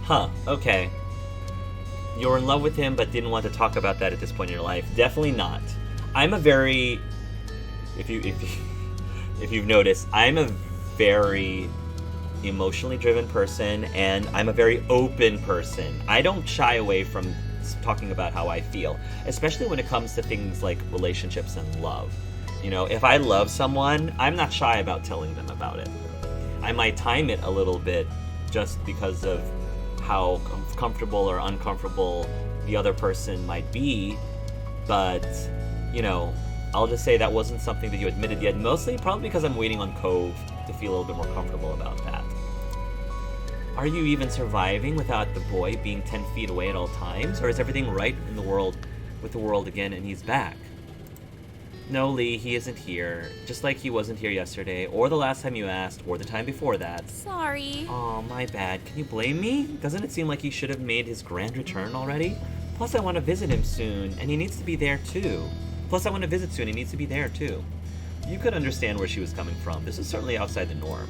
Huh, okay. You're in love with him but didn't want to talk about that at this point in your life. Definitely not. I'm a very... If you've noticed, I'm a very emotionally driven person, and I'm a very open person. I don't shy away from talking about how I feel, especially when it comes to things like relationships and love. You know, if I love someone, I'm not shy about telling them about it. I might time it a little bit just because of how comfortable or uncomfortable the other person might be, but, you know, I'll just say that wasn't something that you admitted yet, mostly probably because I'm waiting on Cove to feel a little bit more comfortable about that. Are you even surviving without the boy being 10 feet away at all times, or is everything right in the world with the world again and he's back? No, Lee, he isn't here, just like he wasn't here yesterday, or the last time you asked, or the time before that. Sorry. Oh, my bad. Can you blame me? Doesn't it seem like he should have made his grand return already? Plus, I want to visit him soon, and he needs to be there too. You could understand where she was coming from. This is certainly outside the norm.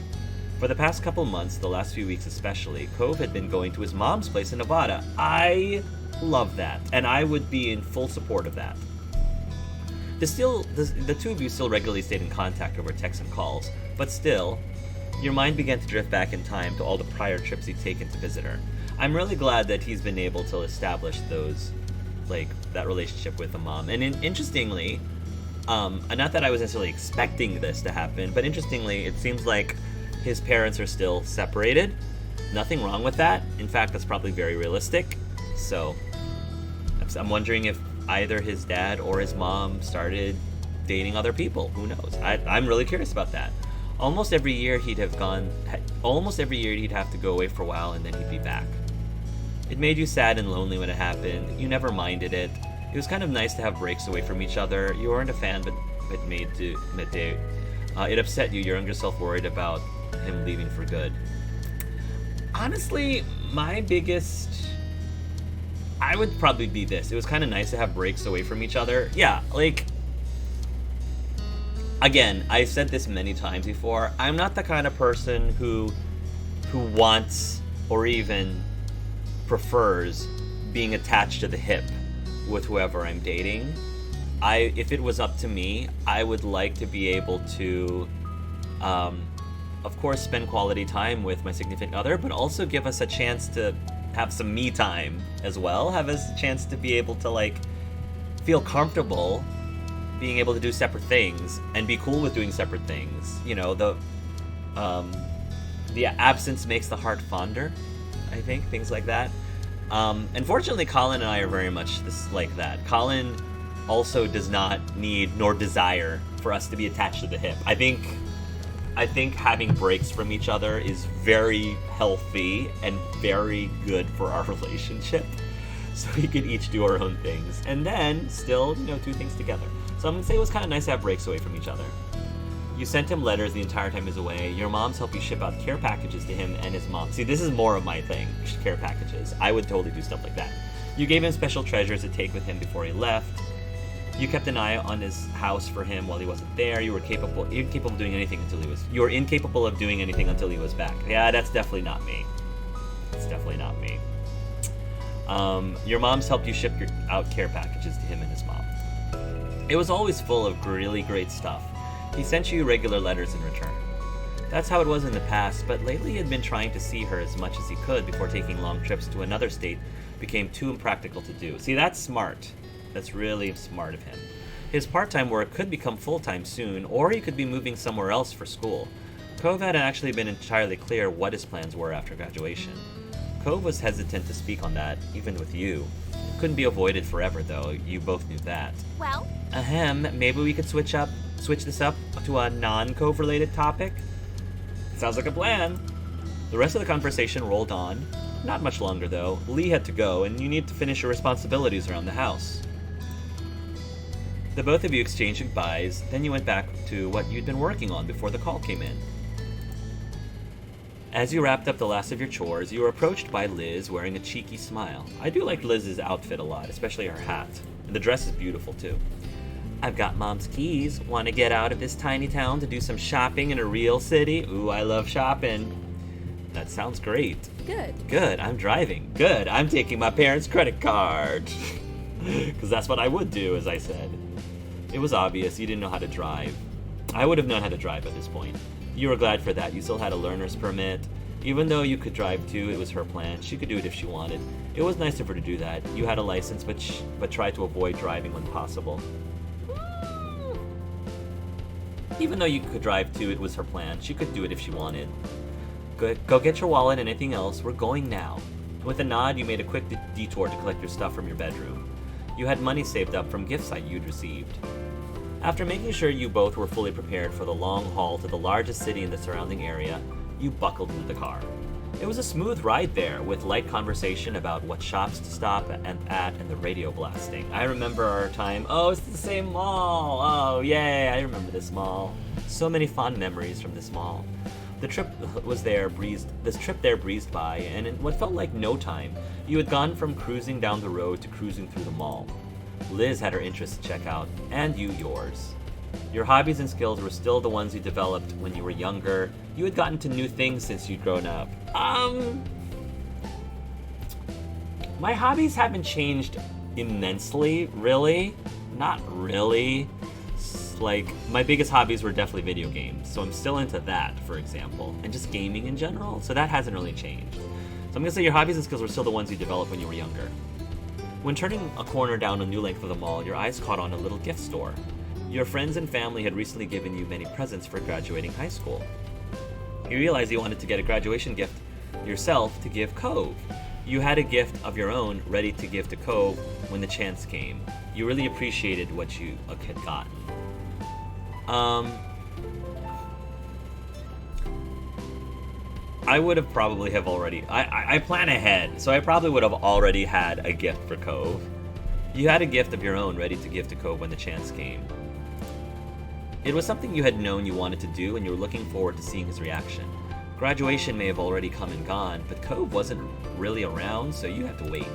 For the past couple months, the last few weeks especially, Cove had been going to his mom's place in Nevada. I love that, and I would be in full support of that. The two of you still regularly stayed in contact over texts and calls, but still, your mind began to drift back in time to all the prior trips he'd taken to visit her. I'm really glad that he's been able to establish that relationship with the mom. And interestingly, not that I was necessarily expecting this to happen, but interestingly, it seems like his parents are still separated. Nothing wrong with that. In fact, that's probably very realistic. So, I'm wondering if either his dad or his mom started dating other people. Who knows? I'm really curious about that. Almost every year he'd have to go away for a while and then he'd be back. It made you sad and lonely when it happened. You never minded it. It was kind of nice to have breaks away from each other. You weren't a fan, but it upset you. Your younger self worried about him leaving for good. Honestly, I would probably be this. It was kind of nice to have breaks away from each other. Yeah, again, I've said this many times before. I'm not the kind of person who wants or even prefers being attached to the hip with whoever I'm dating. If it was up to me, I would like to be able to, of course, spend quality time with my significant other, but also give us a chance to have some me time as well. Have us a chance to be able to feel comfortable being able to do separate things and be cool with doing separate things. You know, the absence makes the heart fonder, I think, things like that. Unfortunately, Colin and I are very much like that. Colin also does not need nor desire for us to be attached to the hip. I think having breaks from each other is very healthy and very good for our relationship. So we could each do our own things and then still, do things together. So I'm gonna say it was kind of nice to have breaks away from each other. You sent him letters the entire time he was away. Your mom's helped you ship out care packages to him and his mom. See, this is more of my thing, care packages. I would totally do stuff like that. You gave him special treasures to take with him before he left. You kept an eye on his house for him while he wasn't there. You were incapable of doing anything until he was. You were incapable of doing anything until he was back. Yeah, that's definitely not me. Your mom's helped you ship out care packages to him and his mom. It was always full of really great stuff. He sent you regular letters in return. That's how it was in the past, but lately he had been trying to see her as much as he could before taking long trips to another state became too impractical to do. See, that's smart. That's really smart of him. His part-time work could become full-time soon, or he could be moving somewhere else for school. Cove hadn't actually been entirely clear what his plans were after graduation. Cove was hesitant to speak on that, even with you. It couldn't be avoided forever, though. You both knew that. Well? Maybe we could switch this up to a non-Cove related topic? Sounds like a plan. The rest of the conversation rolled on. Not much longer, though. Lee had to go, and you need to finish your responsibilities around the house. The both of you exchanged goodbyes, then you went back to what you'd been working on before the call came in. As you wrapped up the last of your chores, you were approached by Liz wearing a cheeky smile. I do like Liz's outfit a lot, especially her hat. And the dress is beautiful, too. I've got Mom's keys. Want to get out of this tiny town to do some shopping in a real city? Ooh, I love shopping. That sounds great. Good. Good, I'm driving. Good, I'm taking my parents' credit card. Because that's what I would do, as I said. It was obvious you didn't know how to drive. I would have known how to drive at this point. You were glad for that. You still had a learner's permit. Even though you could drive too, it was her plan. She could do it if she wanted. It was nice of her to do that. You had a license, but tried to avoid driving when possible. Even though you could drive too, it was her plan. She could do it if she wanted. Good. Go get your wallet and anything else. We're going now. With a nod, you made a quick detour to collect your stuff from your bedroom. You had money saved up from gifts that you'd received. After making sure you both were fully prepared for the long haul to the largest city in the surrounding area, you buckled into the car. It was a smooth ride there, with light conversation about what shops to stop at and the radio blasting. I remember our time. Oh, it's the same mall. Oh, yay, I remember this mall. So many fond memories from this mall. This trip there breezed by, and in what felt like no time, you had gone from cruising down the road to cruising through the mall. Liz had her interests to check out, and you yours. Your hobbies and skills were still the ones you developed when you were younger. You had gotten to new things since you'd grown up. My hobbies haven't changed immensely, really. Not really. Like, my biggest hobbies were definitely video games, so I'm still into that, for example, and just gaming in general, so that hasn't really changed. So I'm gonna say your hobbies and skills were still the ones you developed when you were younger. When turning a corner down a new length of the mall, your eyes caught on a little gift store. Your friends and family had recently given you many presents for graduating high school. You realized you wanted to get a graduation gift yourself to give Cove. You had a gift of your own ready to give to Cove when the chance came. You really appreciated what you had gotten. I would have probably have already... I plan ahead, so I probably would have already had a gift for Cove. You had a gift of your own ready to give to Cove when the chance came. It was something you had known you wanted to do, and you were looking forward to seeing his reaction. Graduation may have already come and gone, but Cove wasn't really around, so you had to wait.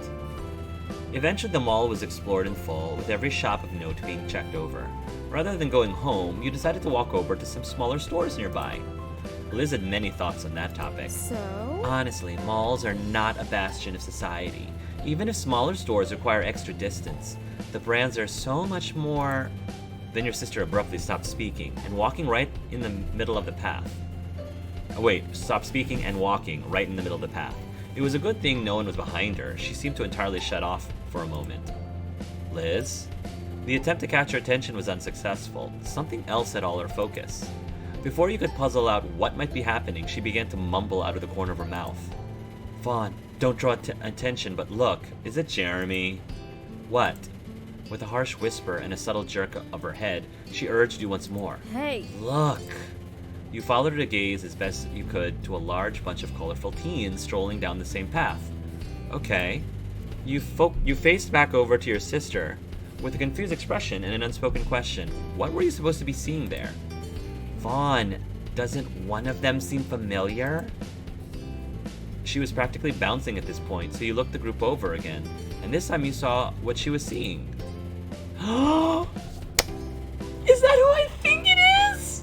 Eventually the mall was explored in full, with every shop of note being checked over. Rather than going home, you decided to walk over to some smaller stores nearby. Liz had many thoughts on that topic. So? Honestly, malls are not a bastion of society. Even if smaller stores require extra distance, the brands are so much more... Then your sister abruptly stopped speaking and walking right in the middle of the path. Stopped speaking and walking right in the middle of the path. It was a good thing no one was behind her. She seemed to entirely shut off for a moment. Liz? The attempt to catch her attention was unsuccessful. Something else had all her focus. Before you could puzzle out what might be happening, she began to mumble out of the corner of her mouth. Vaughn, don't draw attention, but look, is it Jeremy? What? With a harsh whisper and a subtle jerk of her head, she urged you once more. Hey! Look! You followed her gaze as best you could to a large bunch of colorful teens strolling down the same path. Okay. You faced back over to your sister with a confused expression and an unspoken question. What were you supposed to be seeing there? Vaughn, doesn't one of them seem familiar? She was practically bouncing at this point, so you looked the group over again, and this time you saw what she was seeing. Is that who I think it is?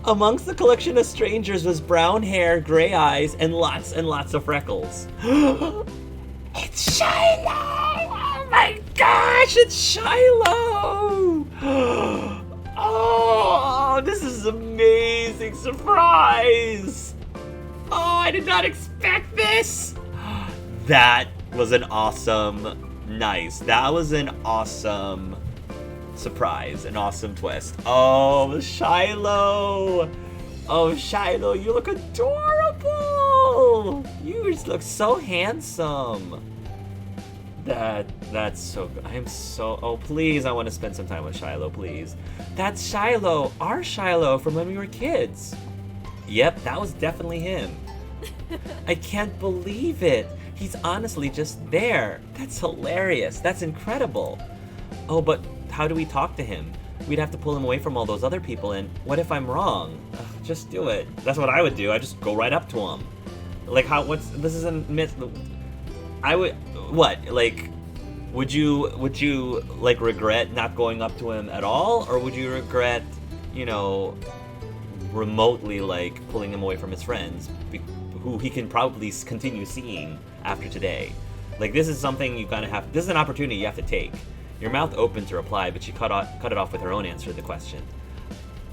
Amongst the collection of strangers was brown hair, gray eyes, and lots of freckles. It's Shiloh! Oh my gosh, it's Shiloh! Oh, this is an amazing surprise! Oh, I did not expect this! That was an awesome... That was an awesome surprise, an awesome twist. Oh, Shiloh! Oh, Shiloh, you look adorable! You just look so handsome. That's so good. Oh, please, I want to spend some time with Shiloh, please. That's Shiloh, our Shiloh from when we were kids. Yep, that was definitely him. I can't believe it. He's honestly just there. That's hilarious. That's incredible. Oh, but how do we talk to him? We'd have to pull him away from all those other people, and what if I'm wrong? Ugh, just do it. That's what I would do. I just go right up to him. Like, this is a myth. I would, what, like, would you, like, regret not going up to him at all? Or would you regret, remotely, like, pulling him away from his friends who he can probably continue seeing after today. Like, this is something you kind of have, this is an opportunity you have to take. Your mouth opened to reply, but she cut it off with her own answer to the question.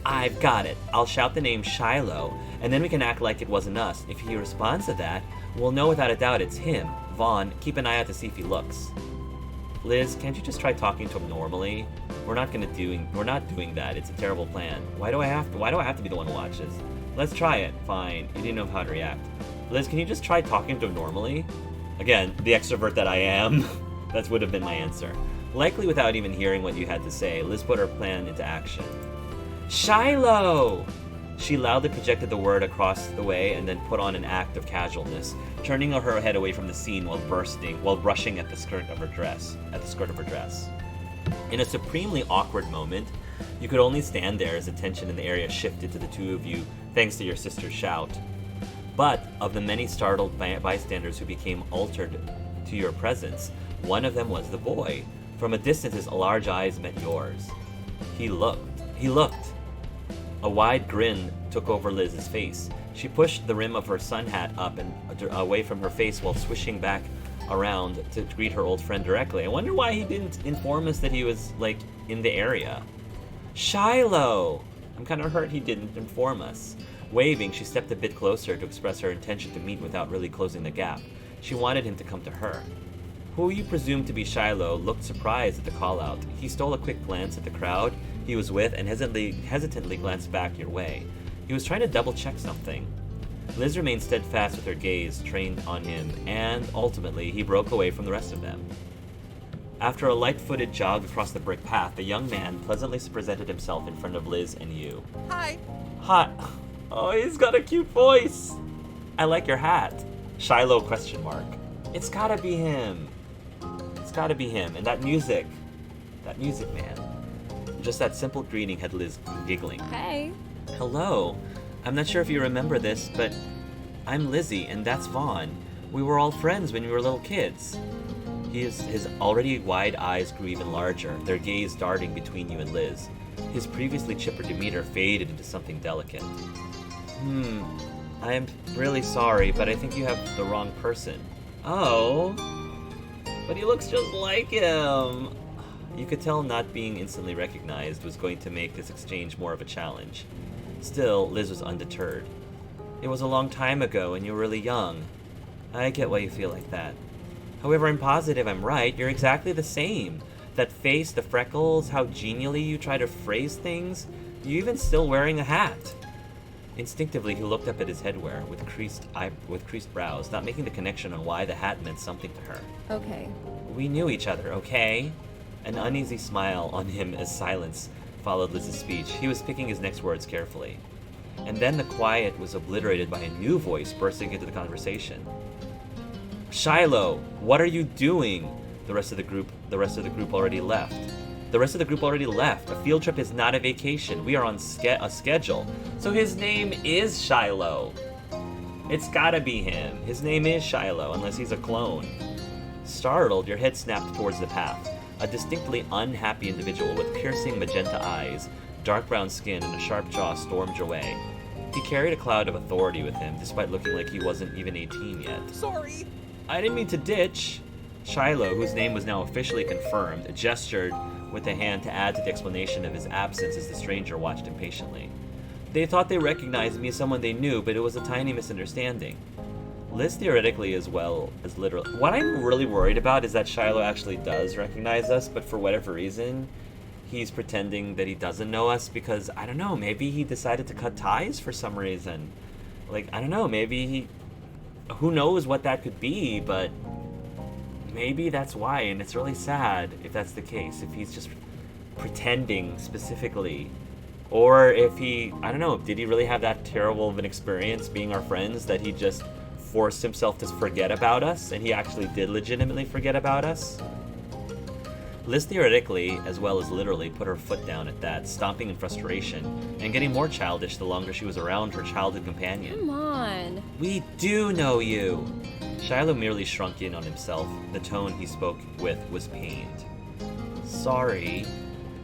I've got it. I'll shout the name Shiloh, and then we can act like it wasn't us. If he responds to that, we'll know without a doubt it's him. Vaughn, keep an eye out to see if he looks. Liz, can't you just try talking to him normally? We're not doing that. It's a terrible plan. Why do I have to be the one who watches? Let's try it. Fine. You didn't know how to react. Liz, can you just try talking to him normally? Again, the extrovert that I am. That would have been my answer. Likely without even hearing what you had to say, Liz put her plan into action. Shiloh! She loudly projected the word across the way and then put on an act of casualness, turning her head away from the scene while brushing at the skirt of her dress. In a supremely awkward moment, you could only stand there as the tension in the area shifted to the two of you thanks to your sister's shout. But of the many startled bystanders who became altered to your presence, one of them was the boy. From a distance, his large eyes met yours. He looked. A wide grin took over Liz's face. She pushed the rim of her sun hat up and away from her face while swishing back around to greet her old friend directly. I wonder why he didn't inform us that he was, like, in the area. Shiloh! I'm kind of hurt he didn't inform us. Waving, she stepped a bit closer to express her intention to meet without really closing the gap. She wanted him to come to her. Who you presumed to be Shiloh looked surprised at the call-out. He stole a quick glance at the crowd he was with and hesitantly glanced back your way. He was trying to double-check something. Liz remained steadfast with her gaze trained on him, and ultimately he broke away from the rest of them. After a light-footed jog across the brick path, the young man pleasantly presented himself in front of Liz and you. Hi. Hi. Oh, he's got a cute voice. I like your hat. Shiloh ? It's gotta be him. And that music, man. Just that simple greeting had Liz giggling. Hey. Hello. I'm not sure if you remember this, but I'm Lizzie, and that's Vaughn. We were all friends when we were little kids. His already wide eyes grew even larger, their gaze darting between you and Liz. His previously chipper demeanor faded into something delicate. I'm really sorry, but I think you have the wrong person. Oh, but he looks just like him. You could tell not being instantly recognized was going to make this exchange more of a challenge. Still, Liz was undeterred. It was a long time ago, and you were really young. I get why you feel like that. However, I'm positive I'm right. You're exactly the same. That face, the freckles, how genially you try to phrase things. You're even still wearing a hat. Instinctively, he looked up at his headwear with creased brows, not making the connection on why the hat meant something to her. Okay. We knew each other, okay? An uneasy smile on him as silence followed Liz's speech. He was picking his next words carefully. And then the quiet was obliterated by a new voice bursting into the conversation. Shiloh, what are you doing? The rest of the group already left. A field trip is not a vacation. We are on a schedule. So his name is Shiloh. It's gotta be him. His name is Shiloh, unless he's a clone. Startled, your head snapped towards the path. A distinctly unhappy individual with piercing magenta eyes, dark brown skin, and a sharp jaw stormed your way. He carried a cloud of authority with him, despite looking like he wasn't even 18 yet. Sorry. I didn't mean to ditch. Shiloh, whose name was now officially confirmed, gestured with a hand to add to the explanation of his absence as the stranger watched impatiently. They thought they recognized me as someone they knew, but it was a tiny misunderstanding. Liz theoretically as well as literally. What I'm really worried about is that Shiloh actually does recognize us, but for whatever reason, he's pretending that he doesn't know us because, I don't know, maybe he decided to cut ties for some reason. Like, I don't know, maybe who knows what that could be, but maybe that's why, and it's really sad if that's the case, if he's just pretending specifically. Or if he, I don't know, did he really have that terrible of an experience being our friends that he just forced himself to forget about us, and he actually did legitimately forget about us? Liz theoretically, as well as literally, put her foot down at that, stomping in frustration, and getting more childish the longer she was around her childhood companion. Come on. We do know you! Shiloh merely shrunk in on himself. The tone he spoke with was pained. Sorry.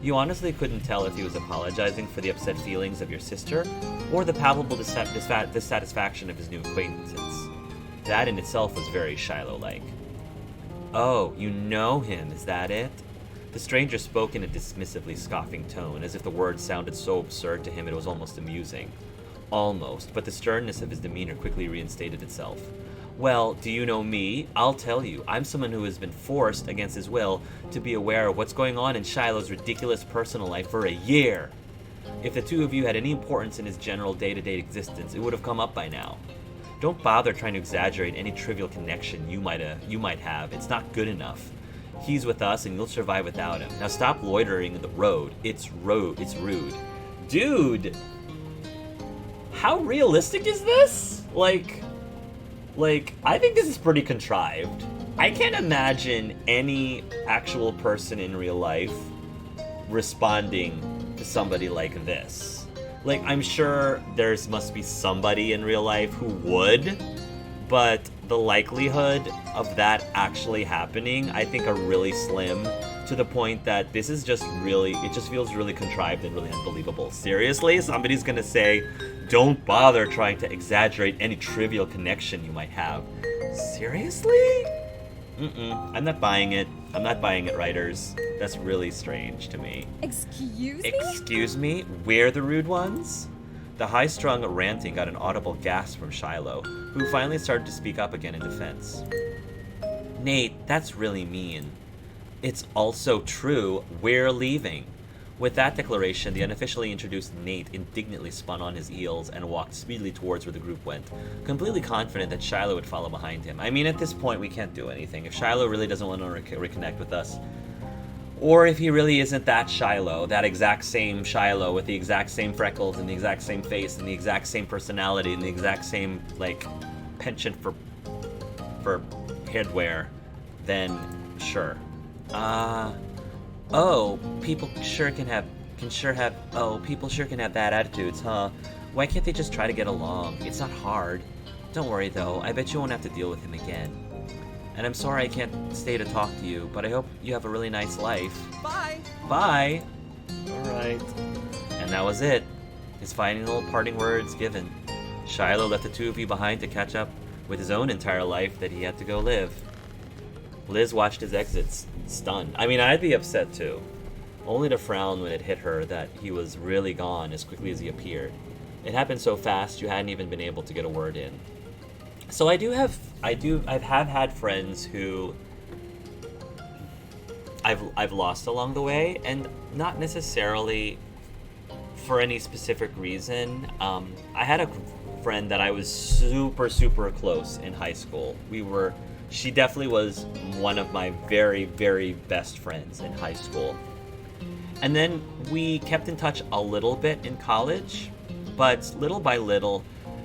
You honestly couldn't tell if he was apologizing for the upset feelings of your sister, or the palpable dissatisfaction of his new acquaintance. That in itself was very Shiloh-like. Oh, you know him, is that it? The stranger spoke in a dismissively scoffing tone, as if the words sounded so absurd to him it was almost amusing. Almost, but the sternness of his demeanor quickly reinstated itself. Well, do you know me? I'll tell you. I'm someone who has been forced, against his will, to be aware of what's going on in Shiloh's ridiculous personal life for a year. If the two of you had any importance in his general day-to-day existence, it would have come up by now. Don't bother trying to exaggerate any trivial connection you might have. It's not good enough. He's with us, and you'll survive without him. Now stop loitering in the road. It's rude. Dude! How realistic is this? Like, I think this is pretty contrived. I can't imagine any actual person in real life responding to somebody like this. Like, I'm sure must be somebody in real life who would, but the likelihood of that actually happening, I think, are really slim, to the point that this is just really, it just feels really contrived and really unbelievable. Seriously? Somebody's gonna say, don't bother trying to exaggerate any trivial connection you might have. Seriously? I'm not buying it. I'm not buying it, writers. That's really strange to me. Excuse me? Excuse me? We're the rude ones? The high-strung ranting got an audible gasp from Shiloh, who finally started to speak up again in defense. Nate, that's really mean. It's also true. We're leaving. With that declaration, the unofficially introduced Nate indignantly spun on his heels and walked speedily towards where the group went, completely confident that Shiloh would follow behind him. I mean, at this point, we can't do anything. If Shiloh really doesn't want to reconnect with us, or if he really isn't that Shiloh, that exact same Shiloh with the exact same freckles and the exact same face and the exact same personality and the exact same, like, penchant for headwear, then sure. People sure can have bad attitudes, huh? Why can't they just try to get along? It's not hard. Don't worry though, I bet you won't have to deal with him again. And I'm sorry I can't stay to talk to you, but I hope you have a really nice life. Bye! Bye! Alright. And that was it. His final parting words given. Shiloh left the two of you behind to catch up with his own entire life that he had to go live. Liz watched his exits, stunned. I mean, I'd be upset too. Only to frown when it hit her that he was really gone as quickly as he appeared. It happened so fast you hadn't even been able to get a word in. So I've had friends who I've lost along the way, and not necessarily for any specific reason. I had a friend that I was super, super close in high school. She definitely was one of my very, very best friends in high school. And then we kept in touch a little bit in college, but little by little,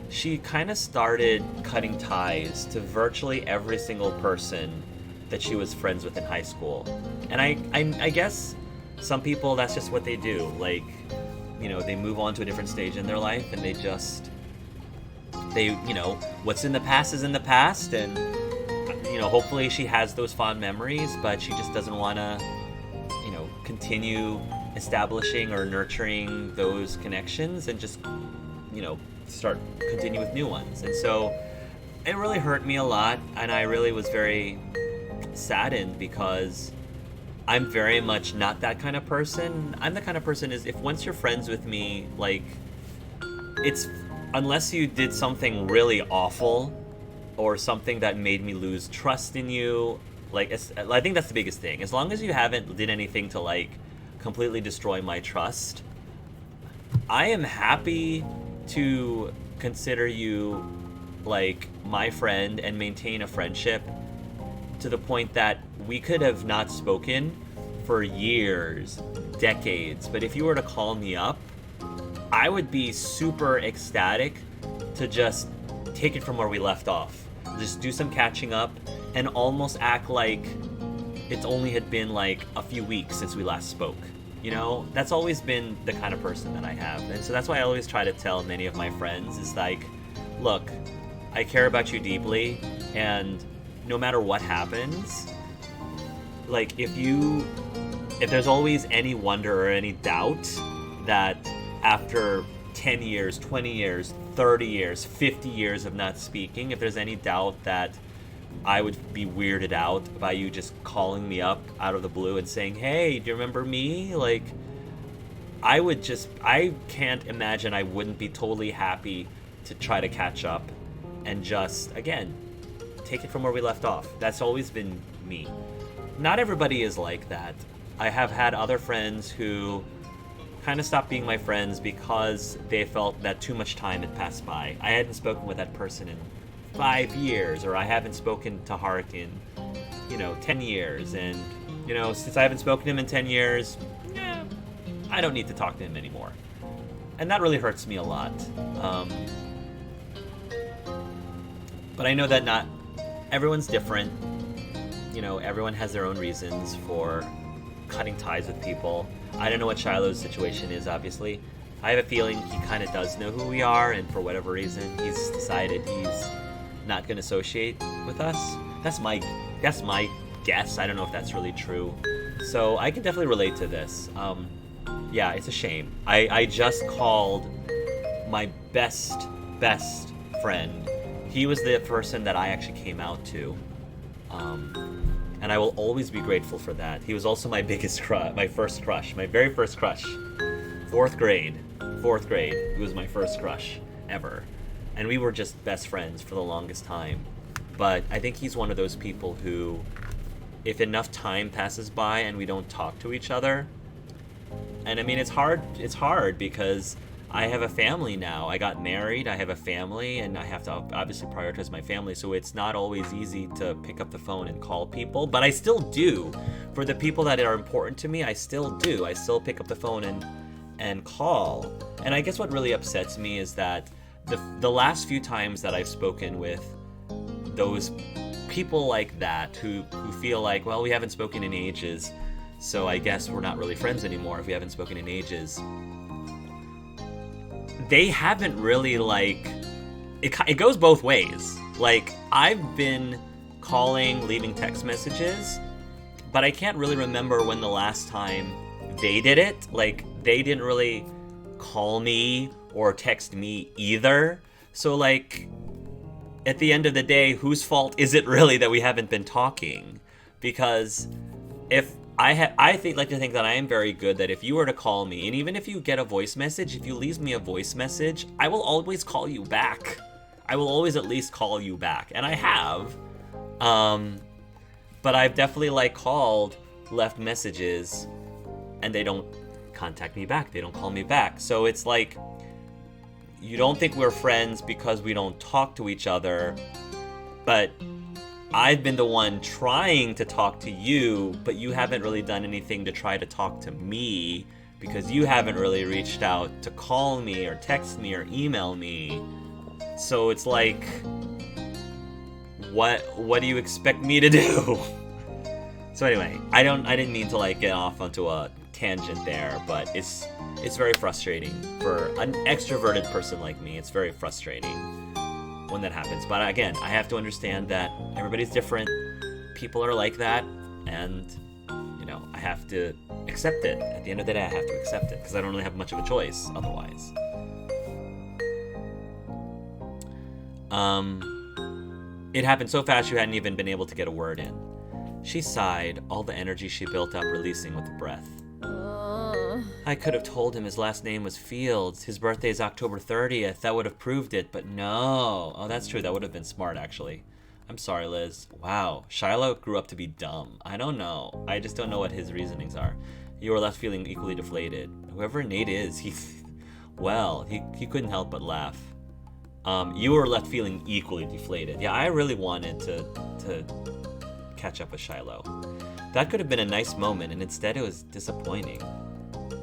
she kind of started cutting ties to virtually every single person that she was friends with in high school. And I guess some people, that's just what they do. Like, you know, they move on to a different stage in their life, and what's in the past is in the past, and hopefully she has those fond memories, but she just doesn't want to, continue establishing or nurturing those connections, and just, continue with new ones. And so it really hurt me a lot, and I really was very saddened, because I'm very much not that kind of person. I'm the kind of person if once you're friends with me, like, unless you did something really awful, or something that made me lose trust in you, like, I think that's the biggest thing. As long as you haven't did anything to, like, completely destroy my trust, I am happy to consider you, like, my friend and maintain a friendship to the point that we could have not spoken for years, decades, but if you were to call me up, I would be super ecstatic to just take it from where we left off. Just do some catching up and almost act like it's only had been like a few weeks since we last spoke. That's always been the kind of person that I have. And so that's why I always try to tell many of my friends is like, look, I care about you deeply, and no matter what happens, like, if you if there's always any wonder or any doubt that after 10 years, 20 years, 30 years, 50 years of not speaking, if there's any doubt that I would be weirded out by you just calling me up out of the blue and saying, hey, do you remember me? Like, I can't imagine I wouldn't be totally happy to try to catch up and just, again, take it from where we left off. That's always been me. Not everybody is like that. I have had other friends who kind of stopped being my friends because they felt that too much time had passed by. I hadn't spoken with that person in 5 years, or I haven't spoken to Hark in, 10 years. And, since I haven't spoken to him in 10 years, I don't need to talk to him anymore. And that really hurts me a lot. But I know that not everyone's different. Everyone has their own reasons for cutting ties with people. I don't know what Shiloh's situation is, obviously. I have a feeling he kind of does know who we are, and for whatever reason, he's decided he's not going to associate with us. That's my guess. I don't know if that's really true. So I can definitely relate to this. Yeah, it's a shame. I just called my best friend. He was the person that I actually came out to. And I will always be grateful for that. He was also my biggest crush, my very first crush. Fourth grade. He was my first crush ever. And we were just best friends for the longest time. But I think he's one of those people who, if enough time passes by and we don't talk to each other, and I mean, it's hard because I have a family now. I got married, I have a family, and I have to obviously prioritize my family, so it's not always easy to pick up the phone and call people, but I still do. For the people that are important to me, I still do. I still pick up the phone and call. And I guess what really upsets me is that the last few times that I've spoken with those people like that who feel like, well, we haven't spoken in ages, so I guess we're not really friends anymore if we haven't spoken in ages. They haven't really, it goes both ways. Like, I've been calling, leaving text messages, but I can't really remember when the last time they did it. Like, they didn't really call me or text me either. So, like, at the end of the day, whose fault is it really that we haven't been talking? Because if I like to think that I am very good, that if you were to call me, and even if you get a voice message, if you leave me a voice message, I will always call you back. I will always at least call you back. And I have. But I've definitely called, left messages, and they don't contact me back. They don't call me back. So it's like, you don't think we're friends because we don't talk to each other, but I've been the one trying to talk to you, but you haven't really done anything to try to talk to me because you haven't really reached out to call me or text me or email me. So it's like, what do you expect me to do? So anyway, I didn't mean to get off onto a tangent there, but it's very frustrating for an extroverted person like me. It's very frustrating when that happens. But again, I have to understand that everybody's different. People are like that, and I have to accept it. At the end of the day, I have to accept it because I don't really have much of a choice otherwise. It happened so fast you hadn't even been able to get a word in. She sighed, all the energy she built up releasing with a breath. I could have told him his last name was Fields. His birthday is October 30th. That would have proved it, but no. Oh, that's true. That would have been smart, actually. I'm sorry, Liz. Wow, Shiloh grew up to be dumb. I don't know. I just don't know what his reasonings are. You were left feeling equally deflated. Whoever Nate is, he couldn't help but laugh. You were left feeling equally deflated. Yeah, I really wanted to catch up with Shiloh. That could have been a nice moment, and instead it was disappointing.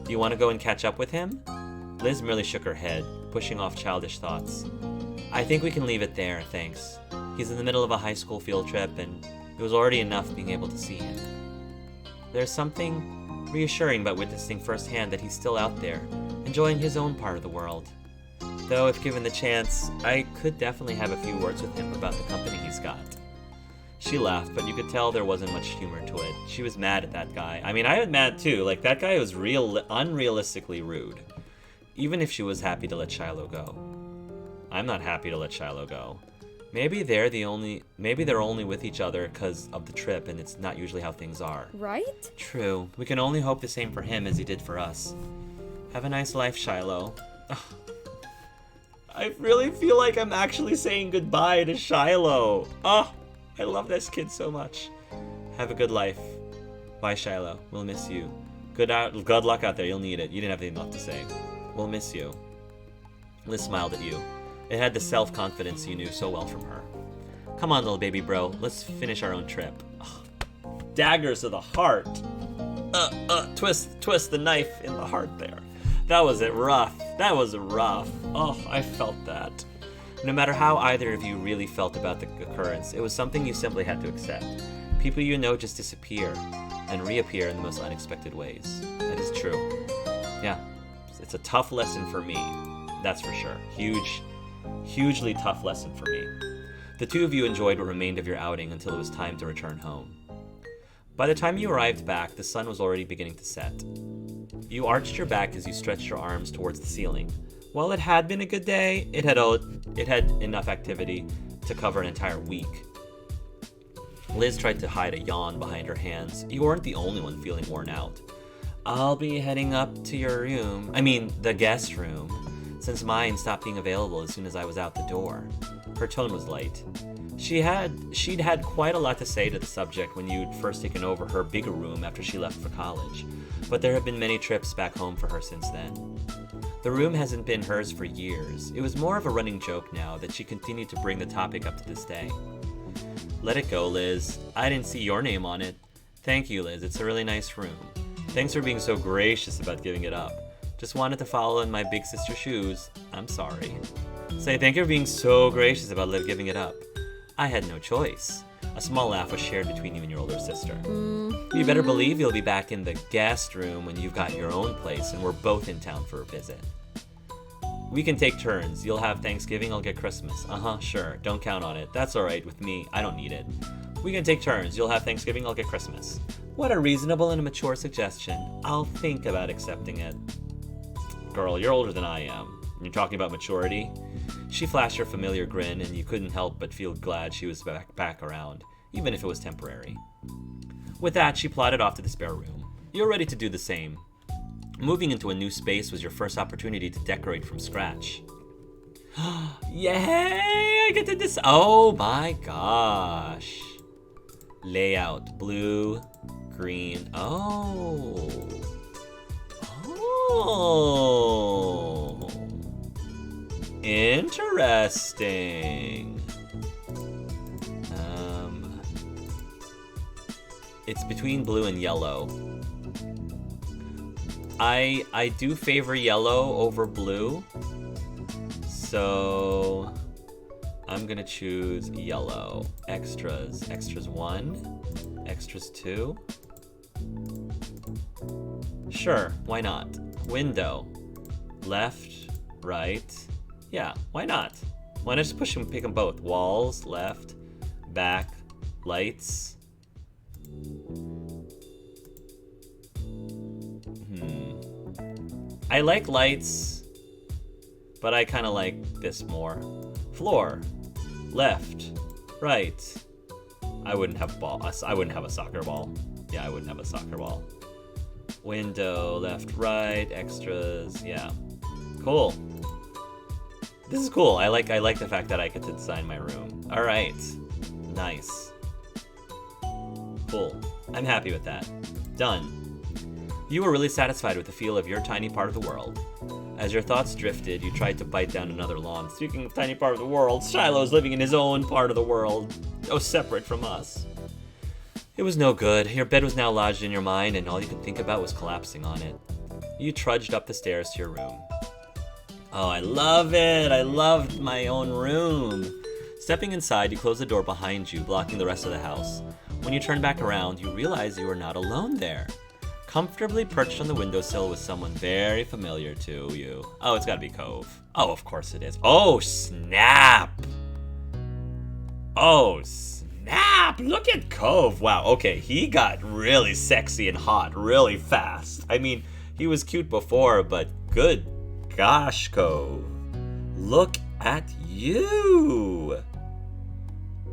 Do you want to go and catch up with him? Liz merely shook her head, pushing off childish thoughts. I think we can leave it there, thanks. He's in the middle of a high school field trip, and it was already enough being able to see him. There's something reassuring about witnessing firsthand that he's still out there, enjoying his own part of the world. Though, if given the chance, I could definitely have a few words with him about the company he's got. She laughed, but you could tell there wasn't much humor to it. She was mad at that guy. I mean, I was mad too. Like, that guy was unrealistically rude. Even if she was happy to let Shiloh go. I'm not happy to let Shiloh go. Maybe they're only with each other because of the trip, and it's not usually how things are. Right? True. We can only hope the same for him as he did for us. Have a nice life, Shiloh. I really feel like I'm actually saying goodbye to Shiloh. Oh, I love this kid so much. Have a good life. Bye, Shiloh. We'll miss you. Good luck out there. You'll need it. You didn't have anything left to say. We'll miss you. Liz smiled at you. It had the self-confidence you knew so well from her. Come on, little baby bro. Let's finish our own trip. Ugh. Daggers to the heart. Twist the knife in the heart there. That was rough. That was rough. Oh, I felt that. No matter how either of you really felt about the occurrence, it was something you simply had to accept. People you know just disappear and reappear in the most unexpected ways. That is true. Yeah, it's a tough lesson for me. That's for sure. Hugely tough lesson for me. The two of you enjoyed what remained of your outing until it was time to return home. By the time you arrived back, the sun was already beginning to set. You arched your back as you stretched your arms towards the ceiling. While it had been a good day, it had enough activity to cover an entire week. Liz tried to hide a yawn behind her hands. You weren't the only one feeling worn out. I'll be heading up to your room. The guest room, since mine stopped being available as soon as I was out the door. Her tone was light. She'd had quite a lot to say to the subject when you'd first taken over her bigger room after she left for college, but there have been many trips back home for her since then. The room hasn't been hers for years. It was more of a running joke now that she continued to bring the topic up to this day. Let it go, Liz. I didn't see your name on it. Thank you, Liz. It's a really nice room. Thanks for being so gracious about giving it up. Just wanted to follow in my big sister's shoes. I'm sorry. Say thank you for being so gracious about Liv giving it up. I had no choice. A small laugh was shared between you and your older sister. You better believe you'll be back in the guest room when you've got your own place and we're both in town for a visit. We can take turns. You'll have Thanksgiving, I'll get Christmas. Sure. Don't count on it. That's alright with me. I don't need it. We can take turns. You'll have Thanksgiving, I'll get Christmas. What a reasonable and a mature suggestion. I'll think about accepting it. Girl, you're older than I am. You're talking about maturity? She flashed her familiar grin, and you couldn't help but feel glad she was back around, even if it was temporary. With that, she plodded off to the spare room. You're ready to do the same. Moving into a new space was your first opportunity to decorate from scratch. Yay! I get to this. Oh my gosh. Layout. Blue, green. Oh. Interesting. It's between blue and yellow. I do favor yellow over blue, so I'm gonna choose yellow. Extras 1, extras 2. Sure, why not? Window, left, right. Yeah, why not? Why not just pick them both? Walls, left, back, lights. I like lights, but I kind of like this more. Floor, left, right. I wouldn't have a ball. I wouldn't have a soccer ball. Yeah, I wouldn't have a soccer ball. Window, left, right, extras. Yeah, cool. This is cool. I like the fact that I get to design my room. All right, nice, cool. I'm happy with that. Done. You were really satisfied with the feel of your tiny part of the world. As your thoughts drifted, you tried to bite down another lawn. Speaking of tiny part of the world, Shiloh's living in his own part of the world, separate from us. It was no good. Your bed was now lodged in your mind, and all you could think about was collapsing on it. You trudged up the stairs to your room. Oh, I love it! I loved my own room! Stepping inside, you closed the door behind you, blocking the rest of the house. When you turned back around, you realized you were not alone there. Comfortably perched on the windowsill was someone very familiar to you. Oh, it's gotta be Cove. Oh, of course it is. Oh, snap! Oh, snap! snap! Look at Cove. Wow, okay, he got really sexy and hot really fast. I mean, he was cute before, but good gosh, Cove. Look at you.